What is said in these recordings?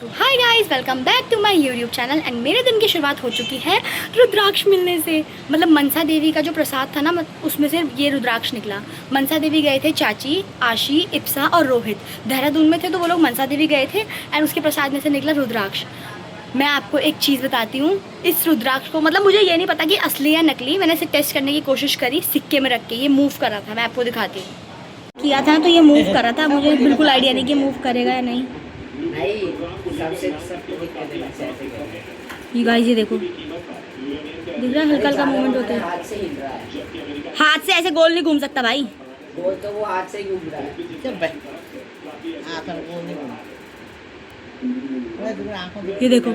Hi guys, welcome back to my YouTube channel. And मेरे दिन की शुरुआत हो चुकी है रुद्राक्ष मिलने से। मतलब मनसा देवी का जो प्रसाद था ना, उसमें से ये रुद्राक्ष निकला। मनसा देवी गए थे चाची, आशी, इप्सा और रोहित। देहरादून में थे तो वो लोग मनसा देवी गए थे एंड उसके प्रसाद में से निकला रुद्राक्ष। मैं आपको एक चीज़ बताती हूँ, इस रुद्राक्ष को मतलब मुझे ये नहीं पता कि असली या नकली। मैंने इसे टेस्ट करने की कोशिश करी, सिक्के में रख के ये मूव कर रहा था। मैं आपको दिखाती हूँ, किया था तो ये मूव कर रहा था। मुझे बिल्कुल आइडिया नहीं कि मूव करेगा या नहीं। ये गाइस, ये देखो, दिख रहा है, हल्का हल्का मूवमेंट होता है। हाथ से ऐसे गोल नहीं घूम सकता भाई। गोल तो वो हाथ से ही घूम रहा है। ये देखो,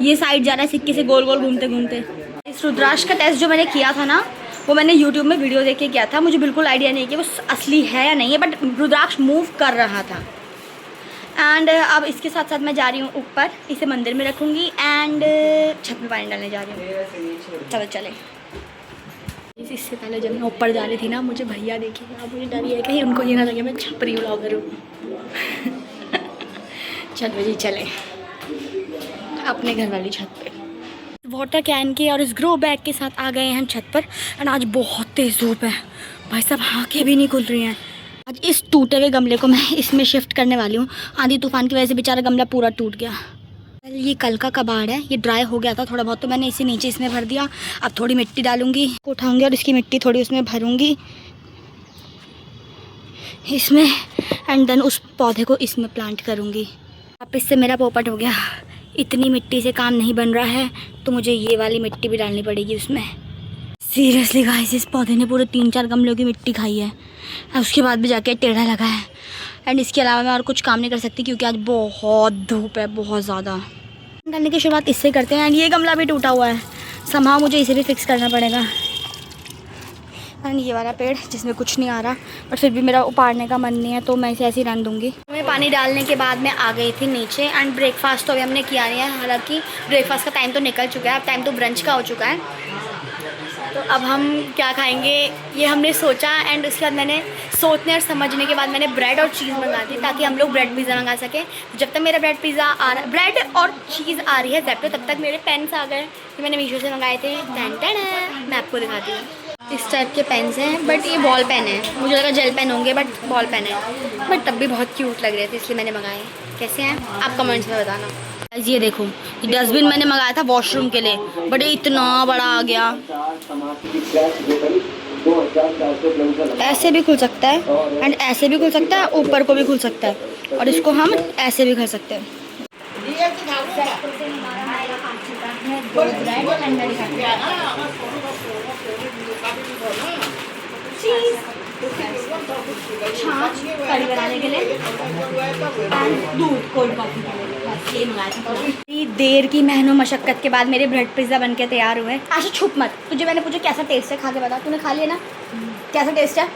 ये साइड जा रहा है सिक्के से गोल गोल घूमते घूमते। इस रुद्राक्ष का टेस्ट जो मैंने किया था ना, वो मैंने YouTube में वीडियो देख के किया था। मुझे बिल्कुल आइडिया नहीं कि वो असली है या नहीं है, बट रुद्राक्ष मूव कर रहा था। एंड अब इसके साथ साथ मैं जा रही हूँ ऊपर, इसे मंदिर में रखूँगी एंड छत में पानी डालने जा रही हूँ। चलो चले। इससे पहले जब मैं ऊपर जा रही थी ना, मुझे भैया देखे, अब मुझे डर है कहीं उनको ये ना लगे मैं छपरी ब्लॉगर हूँ। चलो जी चले अपने घर वाली छत पे। वाटर कैन के और इस ग्रो बैग के साथ आ गए हैं हम छत पर। एंड आज बहुत तेज़ धूप है भाई साहब, आँखें भी नहीं खुल रही हैं। आज इस टूटे हुए गमले को मैं इसमें शिफ्ट करने वाली हूँ। आंधी तूफान की वजह से बेचारा गमला पूरा टूट गया। ये कल का कबाड़ है, ये ड्राई हो गया था थोड़ा बहुत, तो मैंने इसे नीचे इसमें भर दिया। अब थोड़ी मिट्टी डालूंगी, उठाऊंगी और इसकी मिट्टी थोड़ी उसमें भरूंगी इसमें, एंड देन उस पौधे को इसमें प्लांट करूँगी। अब इससे मेरा पोपट हो गया। इतनी मिट्टी से काम नहीं बन रहा है तो मुझे ये वाली मिट्टी भी डालनी पड़ेगी उसमें। सीरियसली गाइस, इस पौधे ने पूरे 3-4 गमलों की मिट्टी खाई है, उसके बाद भी जाके टेढ़ा लगा है। एंड इसके अलावा मैं और कुछ काम नहीं कर सकती क्योंकि आज बहुत धूप है, बहुत ज़्यादा। डालने की शुरुआत इससे करते हैं। एंड ये गमला भी टूटा हुआ है, समहाउ मुझे इसे भी फिक्स करना पड़ेगा। एंड ये वाला पेड़ जिसमें कुछ नहीं आ रहा, बट फिर भी मेरा उपाड़ने का मन नहीं है तो मैं इसे ऐसे ही रन दूँगी। मैं पानी डालने के बाद मैं आ गई थी नीचे। एंड ब्रेकफास्ट तो अभी हमने किया नहीं है, हालांकि ब्रेकफास्ट का टाइम तो निकल चुका है, अब टाइम तो ब्रंच का हो चुका है। तो अब हम क्या खाएंगे ये हमने सोचा। एंड उसके बाद मैंने सोचने और समझने के बाद मैंने ब्रेड और चीज़ मंगा दी ताकि हम लोग ब्रेड पिज़्ज़ा मंगा सकें। जब तक मेरा ब्रेड और चीज़ आ रही है ज़ेप्टो, तब तक मेरे पेन्स आ गए जो मैंने मीशो से मंगाए थे। मैं आपको दिखाती हूँ, इस टाइप के पेन्स हैं, बट ये बॉल पेन है। मुझे लगा जेल पेन होंगे बट बॉल पेन है, बट तब भी बहुत क्यूट लग रहे थे इसलिए मैंने मंगाए। कैसे हैं आप कमेंट्स में बताना। ये देखो, ये डस्टबिन मैंने मंगाया था वॉशरूम के लिए, बट ये इतना बड़ा आ गया। ऐसे भी खुल सकता है एंड ऐसे भी खुल सकता है, ऊपर को भी खुल सकता है, और इसको हम ऐसे भी कर सकते हैं। छाछ कड़ी बनाने के लिए, दूध, कोल्ड कॉफ़ी के लिए, बस ये मंगाया था। इतनी देर की मेहनत मशक्क़त के बाद मेरे ब्रेड पिज़्ज़ा बन के तैयार हुए। आशा छुप मत, तुझे मैंने पूछा कैसा टेस्ट है, खा के बता। तूने खा लिया ना, कैसा टेस्ट है।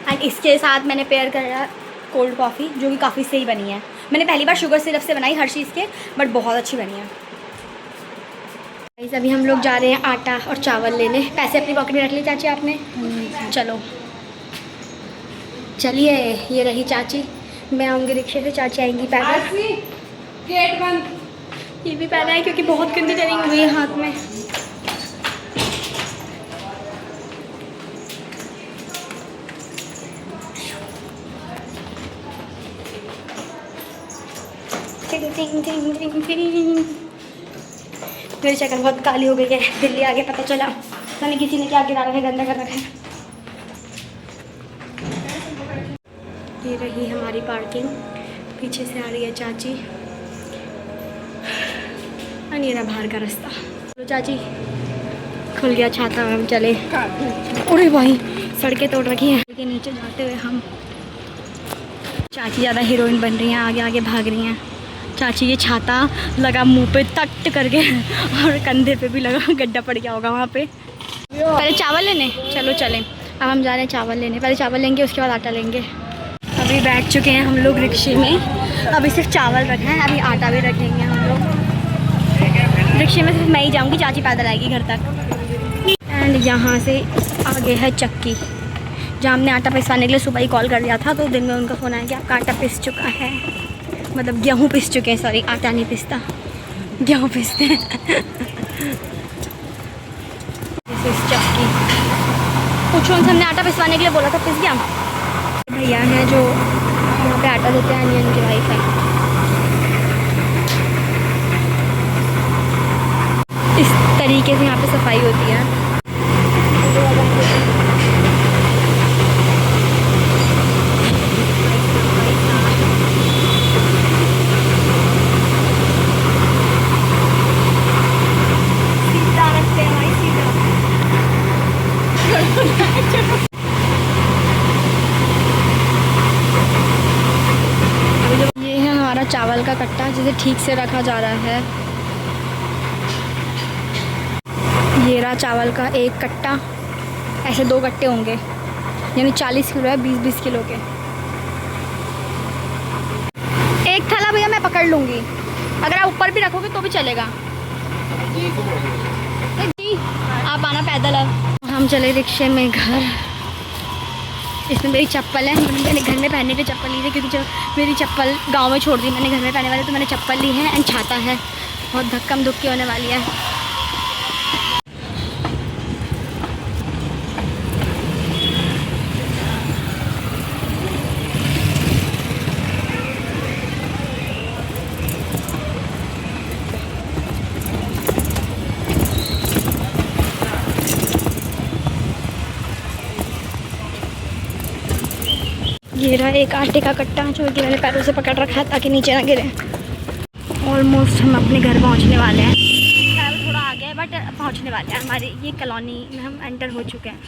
एंड इसके साथ मैंने पेयर करा कोल्ड कॉफ़ी जो कि काफ़ी सही बनी है। मैंने पहली बार शुगर सिरप से बनाई हर्शीज़ के, बट बहुत अच्छी बनी है। अभी हम लोग जा रहे हैं आटा और चावल लेने। पैसे अपनी पॉकेट में रख लिए चाची आपने? चलो चलिए, ये रही चाची, मैं आऊँगी रिक्शे से, चाची आएंगी पैदल। गेट बंद। ये भी पहना है क्योंकि बहुत गंदी टर्निंग हुई है हाथ में। मेरी शक्ल बहुत काली हो गई है, दिल्ली आगे पता चला मैंने किसी ने क्या गिरा रखा है, गंदा कर रखा है। ये रही हमारी पार्किंग, पीछे से आ रही है चाची, अनियरा बाहर का रास्ता। तो चाची खुल गया छाता, हम चले। अरे भाई, सड़कें तोड़ रखी हैं। के नीचे जाते हुए हम, चाची ज़्यादा हीरोइन बन रही हैं, आगे आगे भाग रही हैं। चाची ये छाता लगा मुंह पे तट करके, और कंधे पे भी लगा, गड्ढा पड़ गया होगा वहाँ पे। पहले चावल लेने, चलो चलें। अब हम जा रहे हैं चावल लेने, पहले चावल लेंगे उसके बाद आटा लेंगे। अभी बैठ चुके हैं हम लोग रिक्शे में, अभी सिर्फ चावल रखना है, अभी आटा भी रखेंगे हम लोग। रिक्शे में सिर्फ मैं ही जाऊँगी, चाची पैदल आएगी घर तक। एंड यहाँ से आगे है चक्की, जहाँ हमने आटा पिसवाने के लिए सुबह ही कॉल कर दिया था, तो दिन में उनका फ़ोन आया कि आपका आटा पिस चुका है। मतलब गेहूँ पिस चुके हैं, सॉरी आटा नहीं पिसता, गेहूँ पिसते हैं। चक्की पूछो, उनसे हमने आटा पिसवाने के लिए बोला था, पिस गया। भैया हैं जो यहाँ पे आटा देते हैं, ये उनकी वाइफ है। इस तरीके से यहाँ पे सफाई होती है। ये है हमारा चावल का कट्टा जिसे ठीक से रखा जा रहा है। ये रहा चावल का एक कट्टा, ऐसे 2 कट्टे होंगे, यानी 40 किलो है, 20-20 किलो के। एक थैला भैया मैं पकड़ लूँगी, अगर आप ऊपर भी रखोगे तो भी चलेगा। जी आप आना पैदल। अब हम चले रिक्शे में घर। इसमें मेरी चप्पल है, मैंने घर में पहनने की चप्पल ली थी क्योंकि जो मेरी चप्पल गांव में छोड़ दी मैंने घर में पहनने वाली, तो मैंने चप्पल ली है। एंड छाता है, बहुत धक्कम धुक्की होने वाली है। ये रहा एक आटे का कट्टा जो कि मैंने पैरों से पकड़ रखा है ताकि नीचे ना गिरे। ऑलमोस्ट हम अपने घर पहुंचने वाले हैं। ट्रैवल थोड़ा आगे है बट पहुंचने वाले हैं। हमारी ये कॉलोनी में हम एंटर हो चुके हैं।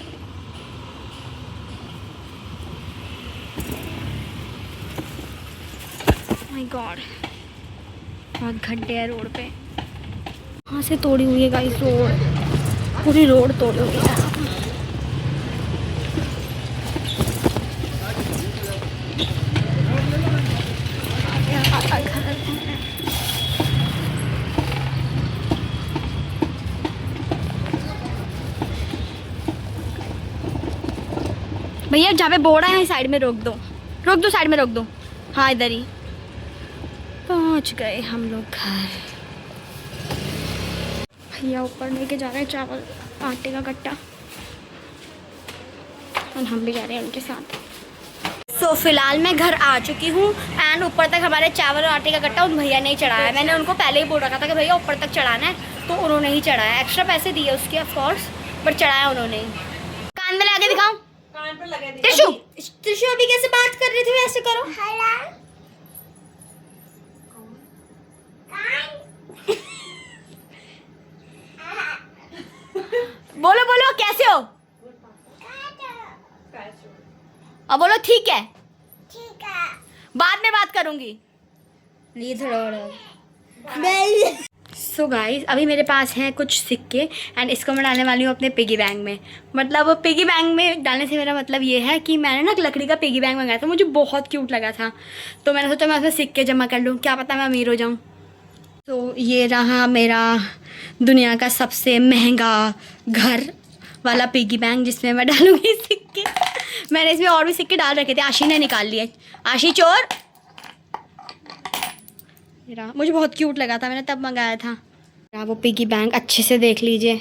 माय गॉड, बहुत गड्ढे है रोड पे। वहाँ से तोड़ी हुई है गाइस रोड, पूरी रोड तोड़ी हुई है। भैया जहाँ पे बोर्ड है साइड में रोक दो, साइड में रोक दो। हाँ इधर ही। पहुँच गए हम लोग घर। भैया ऊपर लेके जा रहे हैं चावल आटे का कट्टा और हम भी जा रहे हैं उनके साथ। सो फिलहाल मैं घर आ चुकी हूँ एंड ऊपर तक हमारे चावल और आटे का कट्टा उन भैया ने ही चढ़ाया है। मैंने उनको पहले ही बोल रखा था कि भैया ऊपर तक चढ़ाना है, तो उन्होंने ही चढ़ाया। एक्स्ट्रा पैसे दिए उसके ऑफकोर्स, बट चढ़ाया उन्होंने ही। कान में लगा के दिखाओ। त्रिशु, त्रिशु अभी कैसे बात कर रही थी वैसे करो। बोलो बोलो कैसे हो। अब बोलो ठीक है, बाद में बात करूंगी। ये थोड़ा सो गाइस अभी मेरे पास हैं कुछ सिक्के एंड इसको मैं डालने वाली हूँ अपने पिगी बैंक में। मतलब पिगी बैंक में डालने से मेरा मतलब ये है कि मैंने ना लकड़ी का पिगी बैंक मंगाया था, मुझे बहुत क्यूट लगा था, तो मैंने सोचा मैं उसमें सिक्के जमा कर लूँ, क्या पता मैं अमीर हो जाऊँ। तो ये रहा मेरा दुनिया का सबसे महंगा घर वाला पिगी बैंक जिसमें मैं डालूँगी सिक्के। मैंने इसमें और भी सिक्के डाल रखे थे, आशी ने निकाल लिए। आशी चोर। मुझे बहुत क्यूट लगा था, मैंने तब मंगाया था। वो पिगी बैंक अच्छे से देख लीजिए,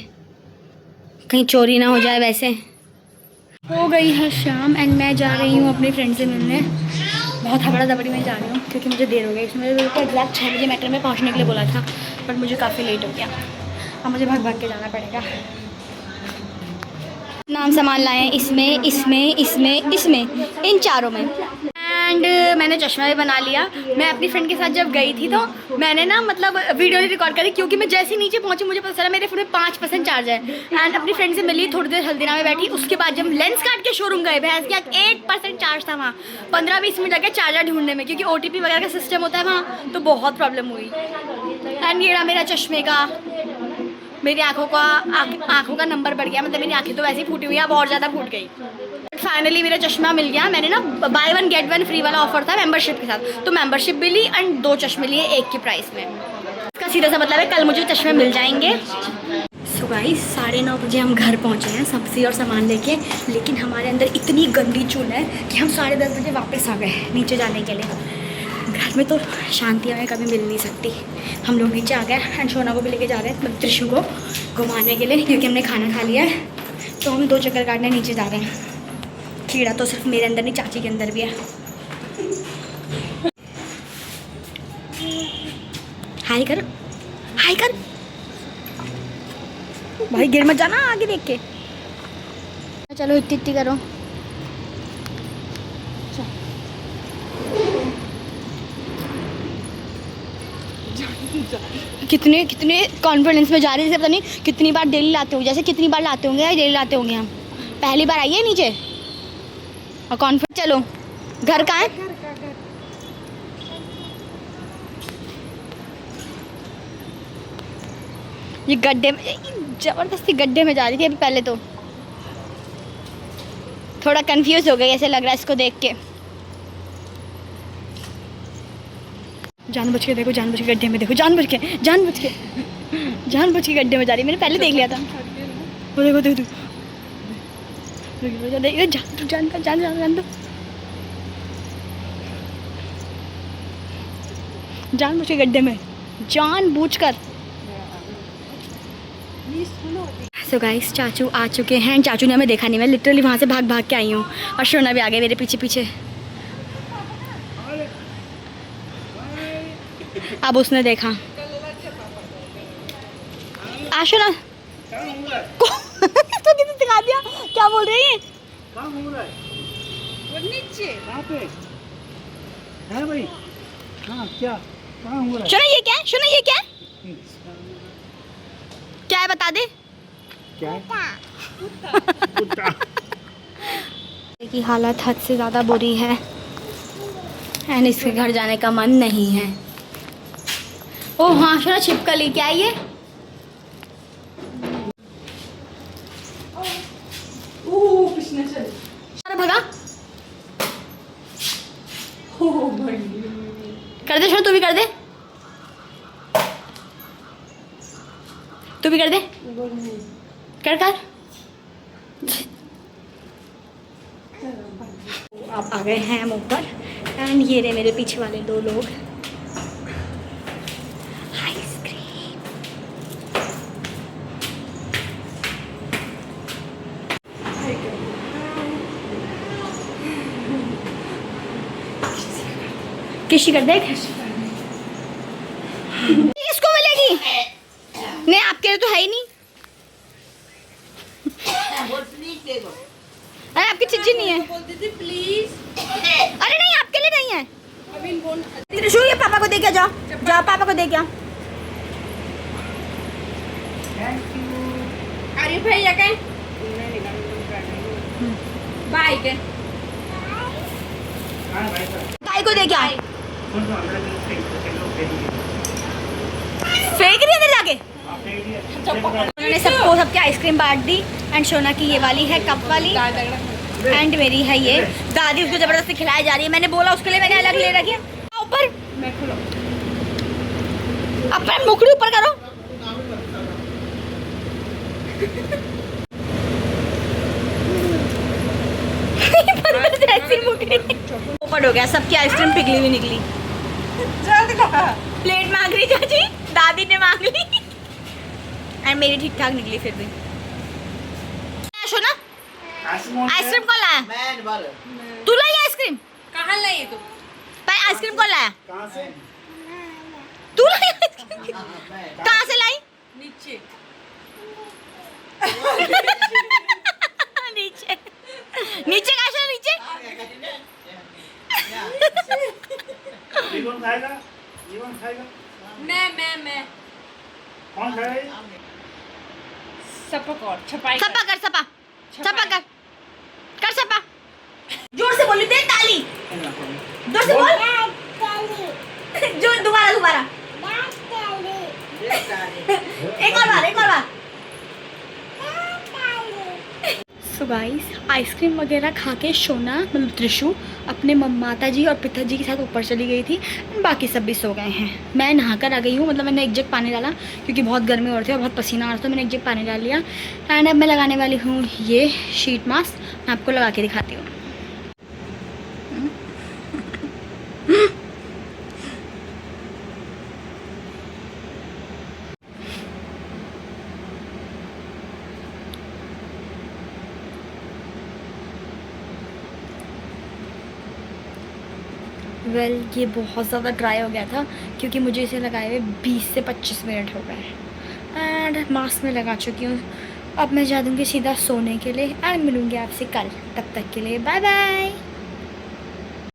कहीं चोरी ना हो जाए। वैसे हो गई है शाम एंड मैं जा रही हूँ अपनी फ्रेंड से मिलने। बहुत हबड़ा दबड़ी में जा रही हूँ क्योंकि मुझे देर हो गई। इसमें मुझे एग्जैक्ट 6 बजे मेट्रो में पहुँचने के लिए बोला था, बट मुझे काफ़ी लेट हो गया। अब मुझे भाग के जाना पड़ेगा। नाम सामान लाए इसमें इसमें इसमें इसमें इन चारों में। एंड मैंने चश्मा भी बना लिया। मैं अपनी फ्रेंड के साथ जब गई थी तो मैंने ना मतलब वीडियो नहीं रिकॉर्ड करी क्योंकि मैं जैसे नीचे पहुंची मुझे पता चला मेरे फ़ोन में 5% चार्ज है। एंड अपनी फ्रेंड से मिली, थोड़ी देर हल्दीराम में बैठी। उसके बाद जब लेंस काट के शोरूम गए, भैंस के 8% चार्ज था वहाँ। 15-20 मिनट लगे चार्जर ढूंढने में क्योंकि OTP वगैरह का सिस्टम होता है वहाँ, तो बहुत प्रॉब्लम हुई। एंड ये रहा मेरा चश्मे का, मेरी आँखों का नंबर बढ़ गया। मतलब मेरी आँखें तो वैसे ही फूटी हुई है, अब और ज़्यादा फूट गई। फाइनली मेरा चश्मा मिल गया। मैंने ना बाय 1 गेट 1 फ्री वाला ऑफर था मेंबरशिप के साथ, तो मेंबरशिप भी ली एंड 2 चश्मे लिए एक के प्राइस में। इसका सीधा सा मतलब है कल मुझे चश्मे मिल जाएंगे। सो गाइस 9:30 बजे हम घर पहुंचे हैं सब्जी और सामान लेके, लेकिन हमारे अंदर इतनी गंदी चूल है कि हम 10:30 बजे वापस आ गए नीचे जाने के लिए। घर घर में तो शांति हमें कभी मिल नहीं सकती। हम लोग नीचे आ गए एंड शोना को भी लेके जा रहे हैं, मतलब त्रिशु को घुमाने के लिए, क्योंकि हमने खाना खा लिया है। तो हम 2 चक्कर काटने नीचे जा रहे हैं। कीड़ा तो सिर्फ मेरे अंदर नहीं, चाची के अंदर भी है। हाय कर, हाय कर भाई, गिर मत जाना आगे देख के। चलो इतनी इतनी करो। कितने कितने कॉन्फिडेंस में जा रहे हैं, जैसे पता नहीं कितनी बार डेली लाते होंगे, जैसे कितनी बार लाते होंगे या डेली लाते होंगे। हम पहली बार आइए नीचे और कॉन्फिडेंस। चलो घर कहाँ है? ये गड्ढे में, जबरदस्ती गड्ढे में जा रही थी अभी। पहले तो थोड़ा कंफ्यूज हो गई, ऐसे लग रहा है इसको देख के। जानबूझ के देखो, जानबूझ के गड्ढे में देखो, जानबूझ के गड्ढे में जा रही है। मैंने पहले देख लिया था। वो देखो देखो देखो, जान दो, जानबूझ के गड्ढे में, जानबूझकर। सो गाइस, चाचू आ चुके हैं। चाचू ने हमें देखा नहीं, मैं लिटरली वहाँ से भाग भाग के आई हूँ और शोना भी आ गए मेरे पीछे पीछे। अब उसने देखा। आशो ना तो किसी दिखा दिया, क्या बोल रही है? नीचे है भाई। हाँ क्या, कहाँ हो रहा है? शोना ये क्या है? शोना ये क्या है? क्या है बता दे। क्या? कुत्ता। की हालत हद से ज़्यादा बुरी है एंड इसके घर जाने का मन नहीं है। ओह हाँ शोना, छिपकली क्या है ये? अरे भगा, कर दे शोना, तू भी कर दे, तू भी कर दे, कर कर। आप आ गए हैं हम ऊपर एंड ये रहे मेरे पीछे वाले 2 लोग। आइसक्रीम किसी कर दे, किसको मिलेगी? नहीं आपके लिए तो है ही नहीं। अरे आपकी चिज्जी नहीं है। प्लीज। अरे नहीं आपके लिए नहीं है। त्रिशु ये पापा को दे के जाओ, जाओ पापा को दे के आओ। अरे भैया के बाय के गाय को दे के आओ। फेंक रही है अंदर जाके। उन्होंने सबको सबके आइसक्रीम बांट दी एंड शोना की ये वाली है कप वाली एंड मेरी है ये। दादी उसको जबरदस्ती खिलाई जा रही है। मैंने बोला उसके लिए मैंने अलग ले रखी है। ऊपर अपना मुखड़ी ऊपर करो। ऐसी मुखड़ी ऊपर हो गया। सबकी आइसक्रीम पिघली हुई निकली। प्लेट मांग रही चाची, दादी ने मांग ली एंड मेरी ठीक ठाक निकली फिर भी। शोना आइसक्रीम कौन लाया? तू लाई आइसक्रीम? कहाँ लाई तू? पर आइसक्रीम कौन लाया? कहाँ से? तू लाई आइसक्रीम? कहाँ से लाई? नीचे। नीचे नीचे कहाँ से? नीचे ये कौन खाएगा? ये कौन खाएगा? मैं कौन खाएगा? सपक और छपाई सपा कर, सपा सपा कर सपा। जोर से बोली, दे ताली, जोर से बोल। जो दोबारा एक और बार। सो गाइस, आइसक्रीम वगैरह खा के शोना मतलब त्रिशु अपने माता जी और पिताजी के साथ ऊपर चली गई थी। बाकी सब भी सो गए हैं। मैं नहा कर आ गई हूँ, मतलब मैंने एक जग पानी डाला क्योंकि बहुत गर्मी हो रही थी और बहुत पसीना आ रहा था। मैंने एक जग पानी डाल लिया एंड अब मैं लगाने वाली हूँ ये शीट मास्क। मैं आपको लगा के दिखाती हूँ। वेल ये बहुत ज़्यादा ड्राई हो गया था क्योंकि मुझे इसे लगाए हुए 20 से 25 मिनट हो गए एंड मास्क में लगा चुकी हूँ। अब मैं जा दूँगी सीधा सोने के लिए एंड मिलूँगी आपसे कल। तब तक के लिए बाय बाय।